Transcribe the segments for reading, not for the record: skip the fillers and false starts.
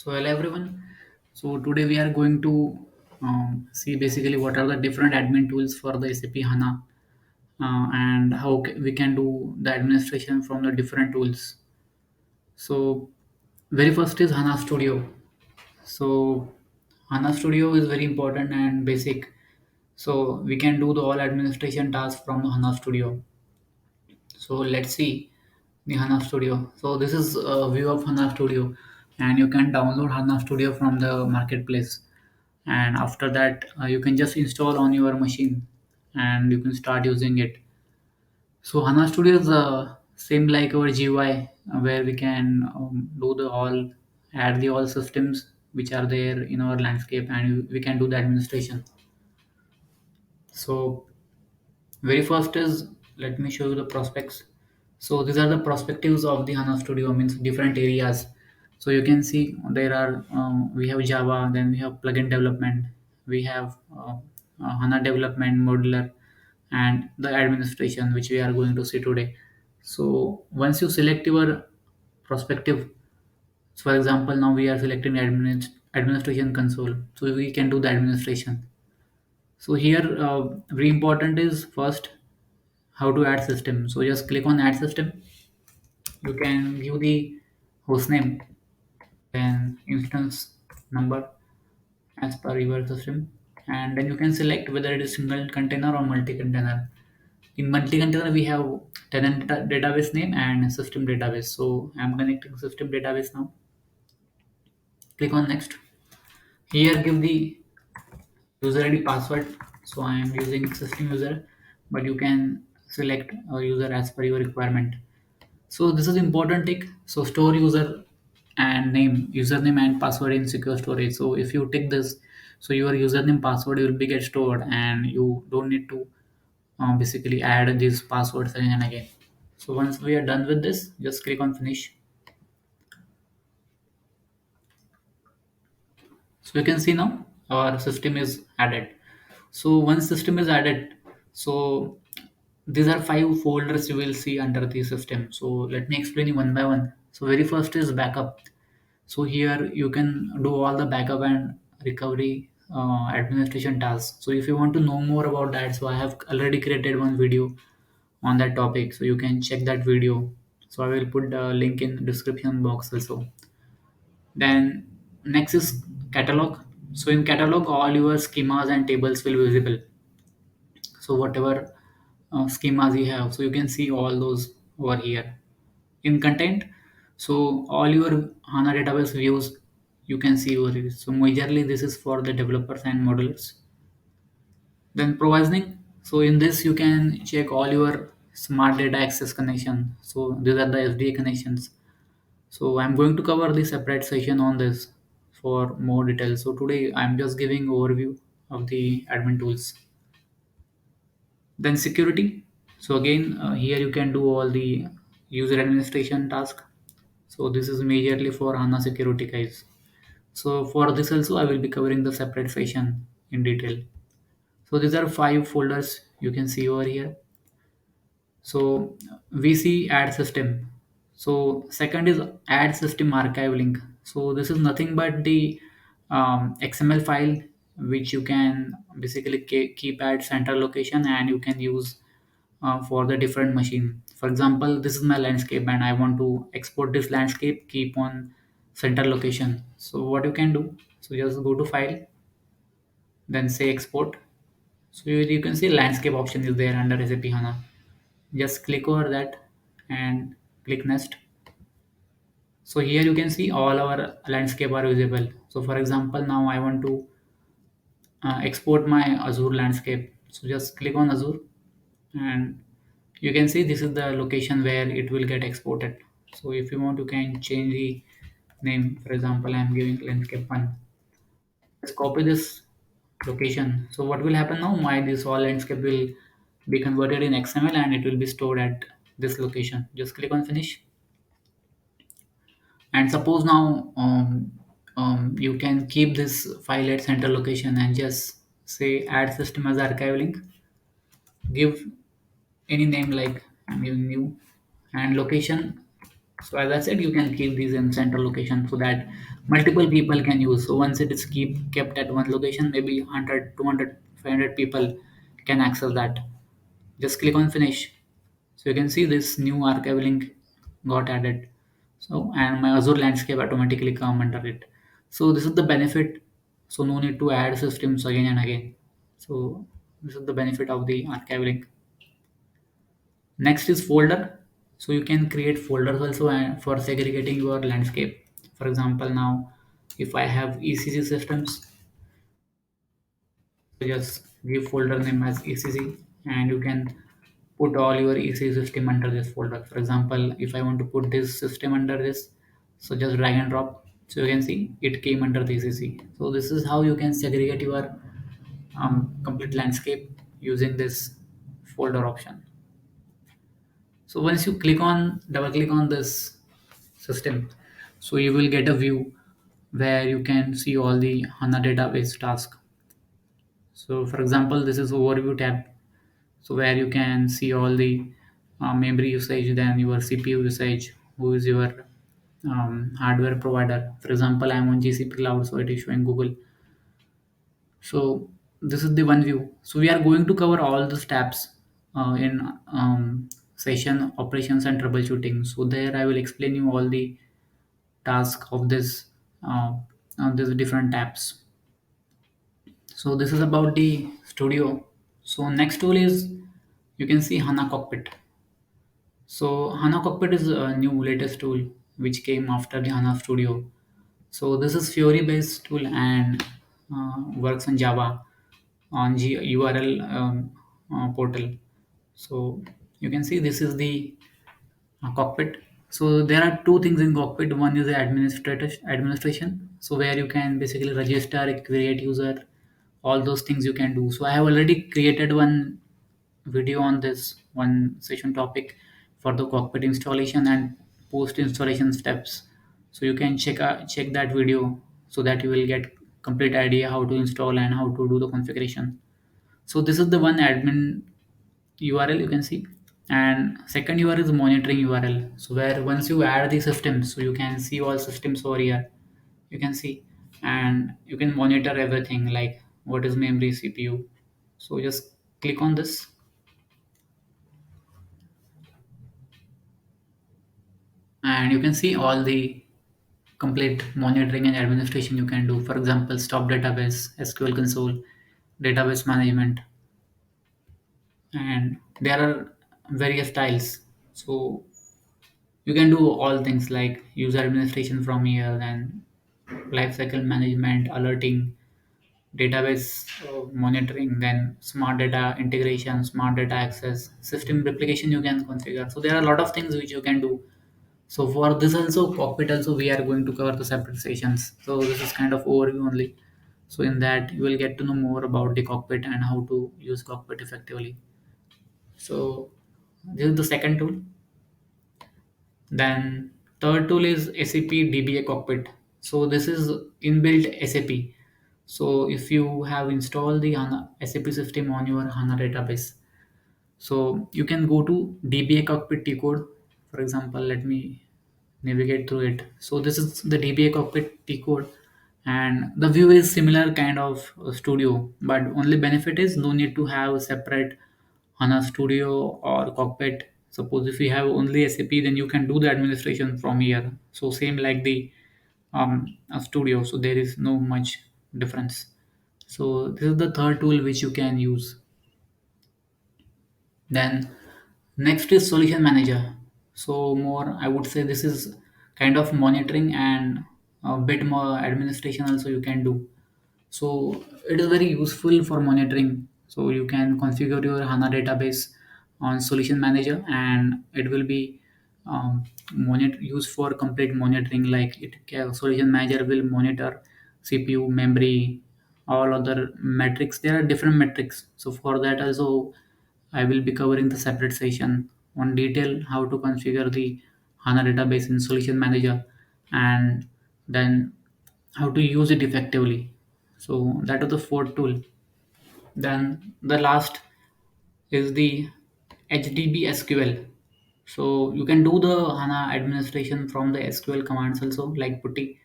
So hello everyone. So today we are going to see basically what are the different admin tools for the SAP HANA and how we can do the administration from the different tools. So very first is HANA Studio. So HANA Studio is very important and basic. So we can do the all administration tasks from the HANA Studio. So let's see the HANA Studio. So this is a view of HANA Studio, and you can download HANA Studio from the marketplace. And after that, you can just install on your machine, and you can start using it. So HANA Studio is same like our GUI, where we can do the all, add the all systems which are there in our landscape, and we can do the administration. So very first is, let me show you the prospects. So these are the perspectives of the HANA Studio, means different areas. So you can see there are we have Java, then we have plugin development, we have HANA development, modular, and the administration, which we are going to see today. So once you select your perspective, so for example, now we are selecting administration console, so we can do the administration. So here, very important is first how to add system. So just click on add system. You can give the host name, then instance number as per your system, and then you can select whether it is single container or multi-container. In multi-container, we have tenant database name and system database. So I'm connecting system database now. Click on next. Here, give the user ID password. So I am using system user, but you can select a user as per your requirement. So this is important tick. So store user and name, username and password in secure storage. So if you tick this, so your username password will be get stored, and you don't need to basically add these passwords again and again. So once we are done with this, just click on finish. So you can see now our system is added. So once system is added, so these are five folders you will see under the system. So let me explain you one by one. So very first is backup. So here you can do all the backup and recovery administration tasks. So if you want to know more about that, so I have already created one video on that topic. So you can check that video. So I will put the link in description box also. Then next is catalog. So in catalog, all your schemas and tables will be visible. So whatever schemas you have, so you can see all those over here. In content, so all your HANA database views you can see over here. So majorly this is for the developers and modelers. Then provisioning. So in this you can check all your smart data access connection. So these are the SDA connections. So I'm going to cover the separate session on this for more details. So today I'm just giving overview of the admin tools. Then security. So again, here you can do all the user administration task. So this is majorly for HANA security guys. So for this also, I will be covering the separate session in detail. So these are five folders you can see over here. So VC add system. So second is add system archive link. So this is nothing but the XML file which you can basically keep at center location, and you can use for the different machine. For example, this is my landscape and I want to export this landscape, keep on center location. So what you can do, so just go to file, then say export. So you can see landscape option is there under SAP HANA. Just click over that and click next. So here you can see all our landscape are visible. So for example, now I want to export my Azure landscape. So just click on Azure, and you can see this is the location where it will get exported. So if you want, you can change the name. For example, I am giving landscape 1. Let's copy this location. So what will happen now, my this all landscape will be converted in XML, and it will be stored at this location. Just click on finish. And suppose now you can keep this file at center location and just say add system as archive link. Give any name, like I'm giving new, and location. So as I said, you can keep these in central location so that multiple people can use. So once it is kept at one location, maybe 100, 200, 500 people can access that. Just click on finish. So you can see this new archive link got added. So and my Azure landscape automatically come under it. So this is the benefit. So no need to add systems again and again. So this is the benefit of the archive link. Next is folder. So you can create folders also for segregating your landscape. For example, now if I have ECC systems, so just give folder name as ECC, and you can put all your ECC system under this folder. For example, if I want to put this system under this, so just drag and drop. So you can see it came under the ECC. So this is how you can segregate your complete landscape using this folder option. So once you double click on this system, so you will get a view where you can see all the HANA database task. So for example, this is overview tab. So where you can see all the memory usage, then your CPU usage, who is your hardware provider. For example, I'm on GCP cloud, so it is showing Google. So this is the one view. So we are going to cover all the steps in session operations and troubleshooting. So there I will explain you all the task of this on these different tabs. So this is about the studio. So next tool is, you can see HANA Cockpit. So HANA Cockpit is a new latest tool which came after the HANA Studio. So this is Fiori based tool and works on Java on URL portal. So you can see this is the cockpit. So there are two things in cockpit. One is the administration. So where you can basically register, create user, all those things you can do. So I have already created one video on this one session topic for the cockpit installation and post installation steps. So you can check that video so that you will get complete idea how to install and how to do the configuration. So this is the one admin URL you can see, and second URL is monitoring URL. So where once you add the systems, so you can see all systems over here. You can see, and you can monitor everything like what is memory, CPU. So just click on this, and you can see all the complete monitoring and administration you can do. For example, stop database, SQL console, database management, and there are various styles. So you can do all things like user administration from here, then lifecycle management, alerting, database monitoring, then smart data integration, smart data access, system replication you can configure. So there are a lot of things which you can do. So for this also cockpit also we are going to cover the separate sessions. So this is kind of overview only. So in that you will get to know more about the cockpit and how to use cockpit effectively. So this is the second tool. Then third tool is SAP DBA Cockpit. So this is inbuilt SAP. So if you have installed the HANA SAP system on your HANA database, so you can go to DBA Cockpit T code. For example, let me navigate through it. So this is the DBA Cockpit T code, and the view is similar kind of studio, but only benefit is no need to have a separate HANA Studio or Cockpit. Suppose if you have only SAP, then you can do the administration from here. So same like the Studio. So there is no much difference. So this is the third tool which you can use. Then next is Solution Manager. So more, I would say this is kind of monitoring and a bit more administration also you can do. So it is very useful for monitoring. So you can configure your HANA database on Solution Manager, and it will be used for complete monitoring. Like Solution Manager will monitor CPU, memory, all other metrics. There are different metrics. So for that also, I will be covering the separate session on detail how to configure the HANA database in Solution Manager, and then how to use it effectively. So that is the fourth tool. Then the last is the HDB SQL. So you can do the HANA administration from the SQL commands also, like putty.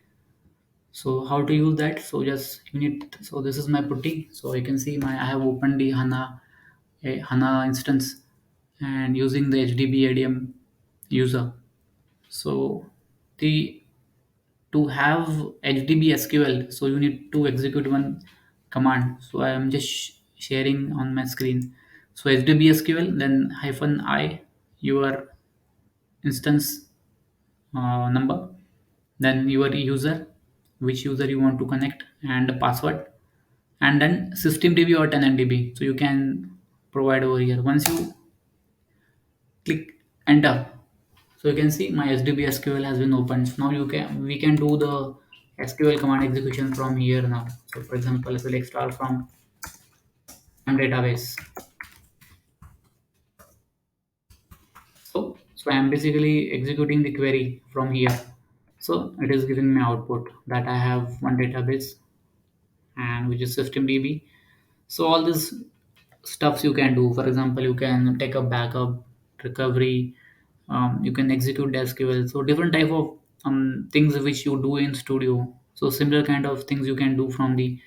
So how to use that? So just you need, so this is my putty. So you can see my, I have opened the HANA, a HANA instance, and using the HDB ADM user. So the, to have HDB SQL, so you need to execute one command. So I am just sharing on my screen. So HDB SQL, then hyphen I, your instance number, then your user, which user you want to connect, and the password, and then systemdb or tenantdb. So you can provide over here. Once you click enter, so you can see my HDB SQL has been opened. So now you can, we can do the SQL command execution from here now. So for example, select star from database. So I'm basically executing the query from here. So it is giving me output that I have one database, and which is systemdb. So all this stuffs you can do. For example, you can take a backup, recovery, you can execute the SQL. So different type of things which you do in studio. So similar kind of things you can do from the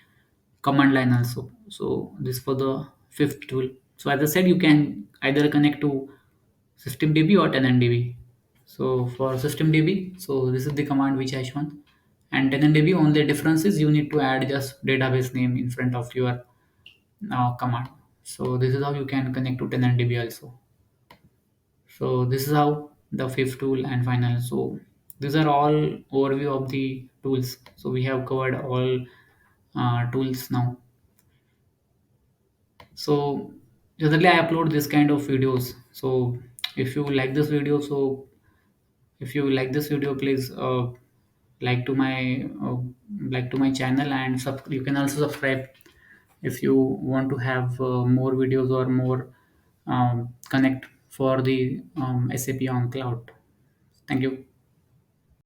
command line also. So this for the fifth tool. So as I said, you can either connect to systemdb or tenantdb. So for systemdb, so this is the command which I shown, and tenantdb, only difference is you need to add just database name in front of your command. So this is how you can connect to tenantdb also. So this is how the fifth tool and final. So these are all overview of the tools. So we have covered all tools now. So generally I upload this kind of videos. So if you like this video, so if you like this video, please like to my like to my channel, and you can also subscribe if you want to have more videos or more connect for the SAP on cloud. Thank you.